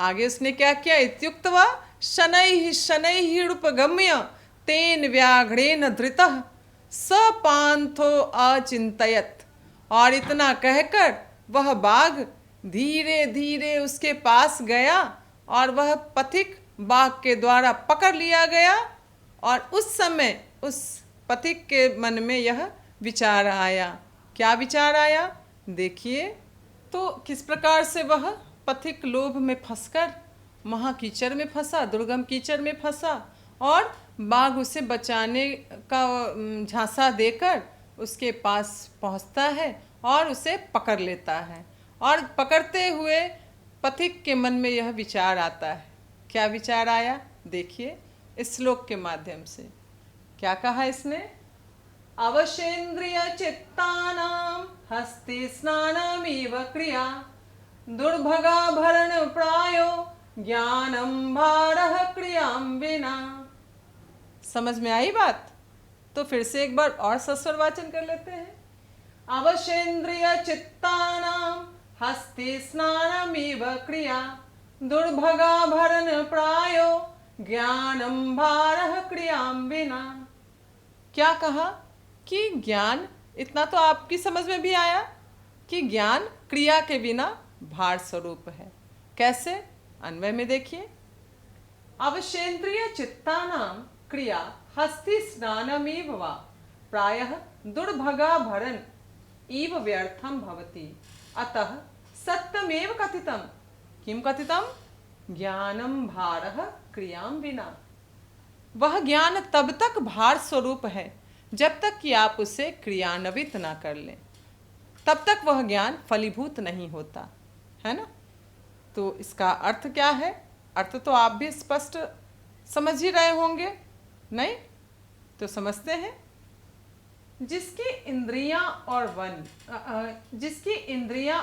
आगे उसने क्या किया, इत्युक्त्वा शनैः शनैः रूपगम्य तेन व्याघ्रेण धृतः स पान्थो अचिन्तयत्। और इतना कहकर वह बाघ धीरे धीरे उसके पास गया और वह पथिक बाघ के द्वारा पकड़ लिया गया। और उस समय उस पथिक के मन में यह विचार आया। क्या विचार आया, देखिए तो किस प्रकार से वह पथिक लोभ में फंसकर महाकीचड़ में फंसा, दुर्गम कीचड़ में फंसा, और बाघ उसे बचाने का झांसा देकर उसके पास पहुंचता है और उसे पकड़ लेता है। और पकड़ते हुए पथिक के मन में यह विचार आता है। क्या विचार आया, देखिए इस श्लोक के माध्यम से क्या कहा इसने, अवशेन्द्रिय चित्तानां हस्ति स्नानमिव क्रिया दुर्भगाभरण प्रायो ज्ञानम भारः क्रियां विना। समझ में आई बात? तो फिर से एक बार और सस्वर वाचन कर लेते हैं। अवशेन्द्रिय चित्तानां हस्ति स्नानमिव क्रिया दुर्भगाभरण प्रायो ज्ञानम भारः क्रियां विना। क्या कहा कि ज्ञान, इतना तो आपकी समझ में भी आया कि ज्ञान क्रिया के बिना भार स्वरूप है। कैसे, अन्वय में देखिए, अवशेन्द्रिय चित्तानां क्रिया हस्ति स्नानमेव वा प्रायः दुर्भगाभरण इव व्यर्थम भवति अतः सत्यमेव कथितम। किम कथितम, ज्ञानम भारः क्रियां विना। वह ज्ञान तब तक भार स्वरूप है जब तक कि आप उसे क्रियान्वित ना कर लें, तब तक वह ज्ञान फलीभूत नहीं होता है ना। तो इसका अर्थ क्या है, अर्थ तो आप भी स्पष्ट समझ ही रहे होंगे, नहीं तो समझते हैं। जिसकी इंद्रियां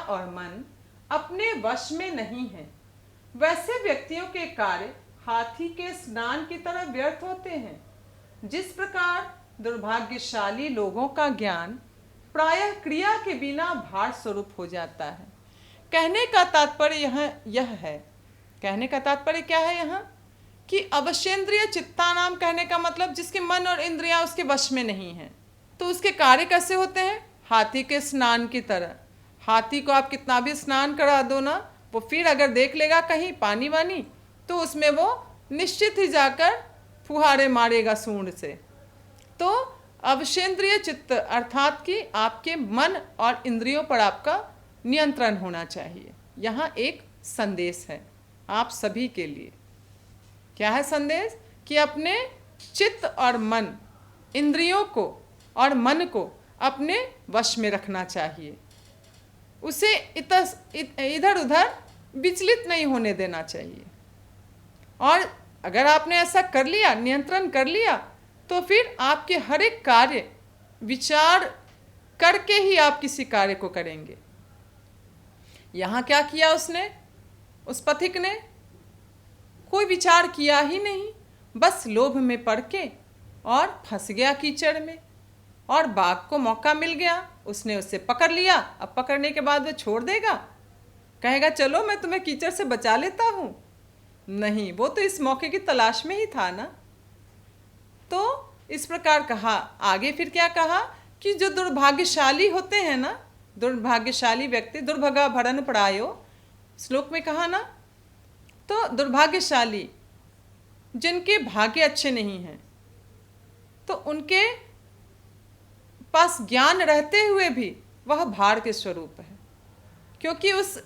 और मन अपने वश में नहीं है, वैसे व्यक्तियों के कार्य हाथी के स्नान की तरह व्यर्थ होते हैं। जिस प्रकार दुर्भाग्यशाली लोगों का ज्ञान प्रायः क्रिया के बिना भार स्वरूप हो जाता है। कहने का तात्पर्य यह है, कहने का तात्पर्य क्या है यहाँ, कि अवशेन्द्रिय चित्तानाम कहने का मतलब जिसके मन और इंद्रियां उसके वश में नहीं हैं, तो उसके कार्य कैसे होते हैं, हाथी के स्नान की तरह। हाथी को आप कितना भी स्नान करा दो ना, वो फिर अगर देख लेगा कहीं पानी वानी तो उसमें वो निश्चित ही जाकर फुहारे मारेगा सूंड से। तो अवशेन्द्रिय चित्त अर्थात कि आपके मन और इंद्रियों पर आपका नियंत्रण होना चाहिए। यहाँ एक संदेश है आप सभी के लिए। क्या है संदेश, कि अपने चित्त और मन, इंद्रियों को और मन को अपने वश में रखना चाहिए। उसे इधर उधर विचलित नहीं होने देना चाहिए। और अगर आपने ऐसा कर लिया, नियंत्रण कर लिया, तो फिर आपके हर एक कार्य विचार करके ही आप किसी कार्य को करेंगे। यहाँ क्या किया उसने, उस पथिक ने कोई विचार किया ही नहीं, बस लोभ में पड़ के और फंस गया कीचड़ में, और बाघ को मौका मिल गया, उसने उसे पकड़ लिया। अब पकड़ने के बाद वो छोड़ देगा, कहेगा चलो मैं तुम्हें कीचड़ से बचा लेता हूँ? नहीं, वो तो इस मौके की तलाश में ही था ना। तो इस प्रकार कहा। आगे फिर क्या कहा कि जो दुर्भाग्यशाली होते हैं ना, दुर्भाग्यशाली व्यक्ति, दुर्भगा भरण पड़ायो, श्लोक में कहा ना, तो दुर्भाग्यशाली जिनके भाग्य अच्छे नहीं हैं, तो उनके पास ज्ञान रहते हुए भी वह भार के स्वरूप है, क्योंकि उस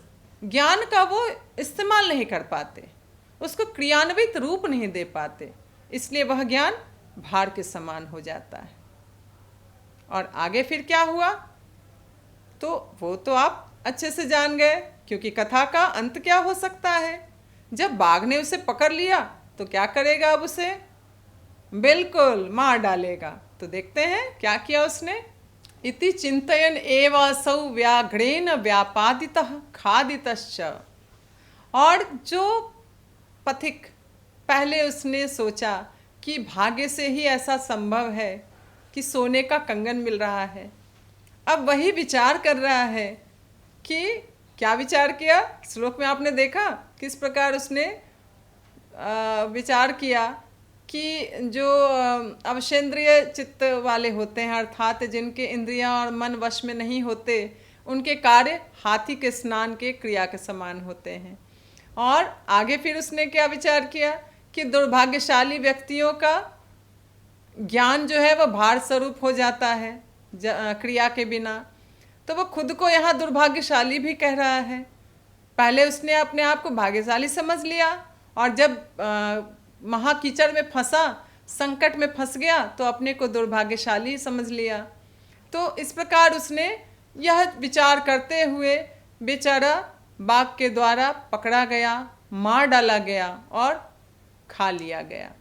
ज्ञान का वो इस्तेमाल नहीं कर पाते, उसको क्रियान्वित रूप नहीं दे पाते, इसलिए वह ज्ञान भार के समान हो जाता है। और आगे फिर क्या हुआ तो वो तो आप अच्छे से जान गए, क्योंकि कथा का अंत क्या हो सकता है। जब बाघ ने उसे पकड़ लिया तो क्या करेगा, अब उसे बिल्कुल मार डालेगा। तो देखते हैं क्या किया उसने। इति चिंतयन एव असौ व्याघ्रेण व्यापादितः खादितश्च। और जो पथिक पहले उसने सोचा कि भाग्य से ही ऐसा संभव है कि सोने का कंगन मिल रहा है, अब वही विचार कर रहा है कि क्या विचार किया? श्लोक में आपने देखा किस प्रकार उसने विचार किया कि जो अवशेंद्रिय चित्त वाले होते हैं, अर्थात जिनके इंद्रियां और मन वश में नहीं होते, उनके कार्य हाथी के स्नान के क्रिया के समान होते हैं। और आगे फिर उसने क्या विचार किया कि दुर्भाग्यशाली व्यक्तियों का ज्ञान जो है वह भार स्वरूप हो जाता है क्रिया के बिना। तो वो खुद को यहाँ दुर्भाग्यशाली भी कह रहा है। पहले उसने अपने आप को भाग्यशाली समझ लिया, और जब महाकीचड़ में फंसा, संकट में फंस गया, तो अपने को दुर्भाग्यशाली समझ लिया। तो इस प्रकार उसने यह विचार करते हुए बेचारा बाघ के द्वारा पकड़ा गया, मार डाला गया और खा लिया गया,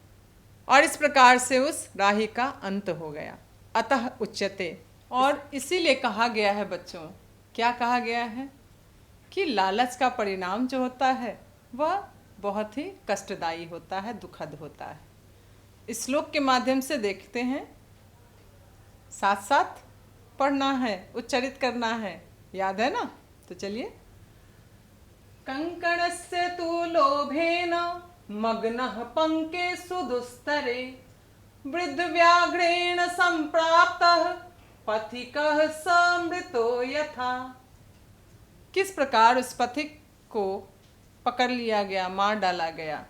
और इस प्रकार से उस राही का अंत हो गया। अतः उच्यते, और इसीलिए कहा गया है बच्चों, क्या कहा गया है कि लालच का परिणाम जो होता है वह बहुत ही कष्टदायी होता है, दुखद होता है। इस श्लोक के माध्यम से देखते हैं, साथ साथ पढ़ना है, उच्चारित करना है, याद है ना? तो चलिए। कंकणस्य तु लोभेन मग्नः पंके सुदुस्तरे वृद्धव्याघ्रेण संप्राप्तः पथिकः समृतो यथा। किस प्रकार उस पथिक को पकड़ लिया गया, मार डाला गया।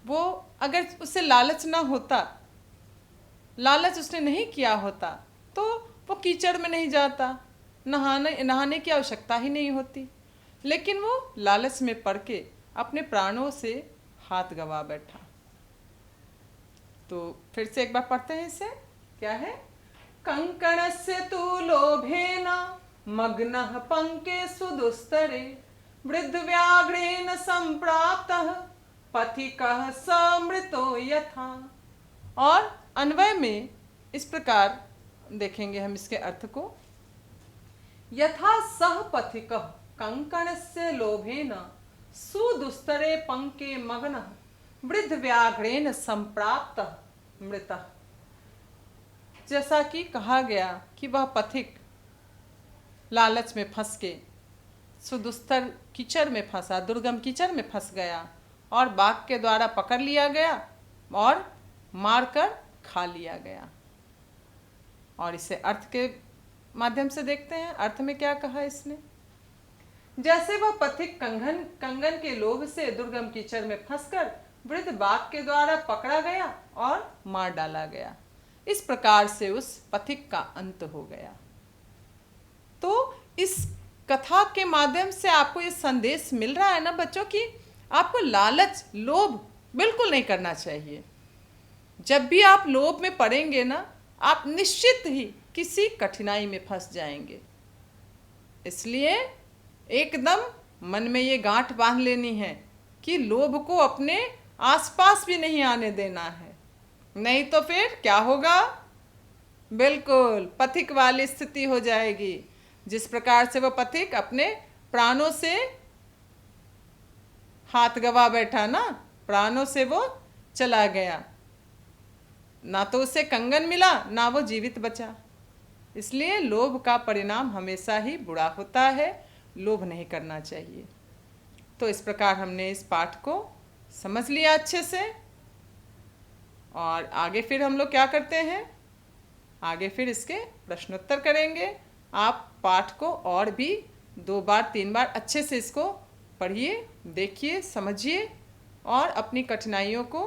वो अगर उसे लालच ना होता, लालच उसने नहीं किया होता, तो वो कीचड़ में नहीं जाता, नहाने की आवश्यकता ही नहीं होती। लेकिन वो लालच में पड़ के अपने प्राणों से हाथ गवा बैठा। तो फिर से एक बार पढ़ते हैं इसे। क्या है? कंकणस्य तु लोभेन मग्नः पंके सुदुस्तरे वृद्धव्याघ्रेण संप्राप्तः पथिकः समृतो यथा। और अन्वय में इस प्रकार देखेंगे हम इसके अर्थ को। यथा सह पथिकः कंकणस्य लोभेन सुदुस्तरे पंके मग्नः वृद्धव्याघ्रेण संप्राप्तः मृतः। जैसा कि कहा गया कि वह पथिक लालच में फंस के सुदुस्तर कीचड़ में फंसा, दुर्गम कीचड़ में फंस गया, और बाघ के द्वारा पकड़ लिया गया और मारकर खा लिया गया। और इसे अर्थ के माध्यम से देखते हैं। अर्थ में क्या कहा इसने? जैसे वह पथिक कंगन के लोभ से दुर्गम कीचड़ में फंसकर वृद्ध बाघ के द्वारा पकड़ा गया और मार डाला गया, इस प्रकार से उस पथिक का अंत हो गया। तो इस कथा के माध्यम से आपको ये संदेश मिल रहा है ना बच्चों, कि आपको लालच, लोभ बिल्कुल नहीं करना चाहिए। जब भी आप लोभ में पड़ेंगे ना, आप निश्चित ही किसी कठिनाई में फंस जाएंगे। इसलिए एकदम मन में ये गांठ बांध लेनी है कि लोभ को अपने आसपास भी नहीं आने देना है, नहीं तो फिर क्या होगा? बिल्कुल पथिक वाली स्थिति हो जाएगी। जिस प्रकार से वो पथिक अपने प्राणों से हाथ गवा बैठा ना, प्राणों से वो चला गया, ना तो उसे कंगन मिला, ना वो जीवित बचा। इसलिए लोभ का परिणाम हमेशा ही बुरा होता है, लोभ नहीं करना चाहिए। तो इस प्रकार हमने इस पाठ को समझ लिया अच्छे से। और आगे फिर हम लोग क्या करते हैं? आगे फिर इसके प्रश्नोत्तर करेंगे। आप पाठ को और भी 2 बार 3 बार अच्छे से इसको पढ़िए, देखिए, समझिए, और अपनी कठिनाइयों को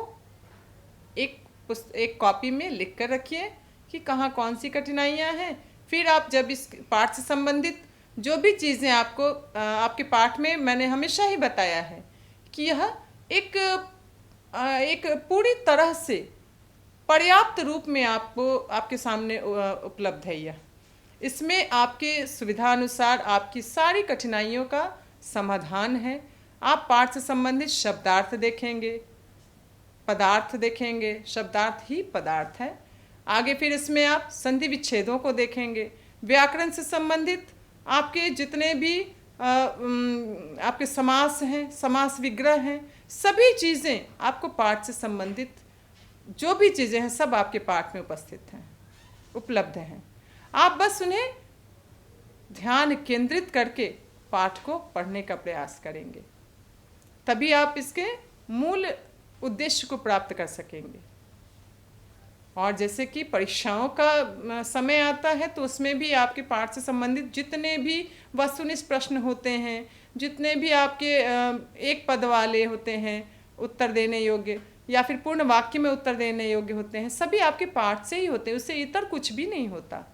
एक कॉपी में लिख कर रखिए कि कहाँ कौन सी कठिनाइयाँ हैं। फिर आप जब इस पाठ से संबंधित जो भी चीज़ें आपको आपके पाठ में मैंने हमेशा ही बताया है कि यह एक पूरी तरह से पर्याप्त रूप में आपको आपके सामने उपलब्ध है। यह इसमें आपके सुविधा अनुसार आपकी सारी कठिनाइयों का समाधान है। आप पाठ से संबंधित शब्दार्थ देखेंगे, पदार्थ देखेंगे, शब्दार्थ ही पदार्थ है। आगे फिर इसमें आप संधि विच्छेदों को देखेंगे, व्याकरण से संबंधित आपके जितने भी आपके समास हैं, समास विग्रह हैं, सभी चीज़ें आपको पाठ से संबंधित जो भी चीज़ें हैं सब आपके पाठ में उपस्थित हैं, उपलब्ध हैं। आप बस उन्हें ध्यान केंद्रित करके पाठ को पढ़ने का प्रयास करेंगे, तभी आप इसके मूल उद्देश्य को प्राप्त कर सकेंगे। और जैसे कि परीक्षाओं का समय आता है तो उसमें भी आपके पाठ से संबंधित जितने भी वस्तुनिष्ठ प्रश्न होते हैं, जितने भी आपके एक पद वाले होते हैं उत्तर देने योग्य, या फिर पूर्ण वाक्य में उत्तर देने योग्य होते हैं, सभी आपके पाठ से ही होते हैं, उससे इतर कुछ भी नहीं होता।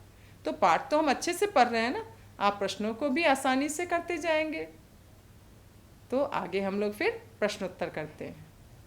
तो पाठ तो हम अच्छे से पढ़ रहे हैं ना, आप प्रश्नों को भी आसानी से करते जाएंगे। तो आगे हम लोग फिर प्रश्नोत्तर करते हैं।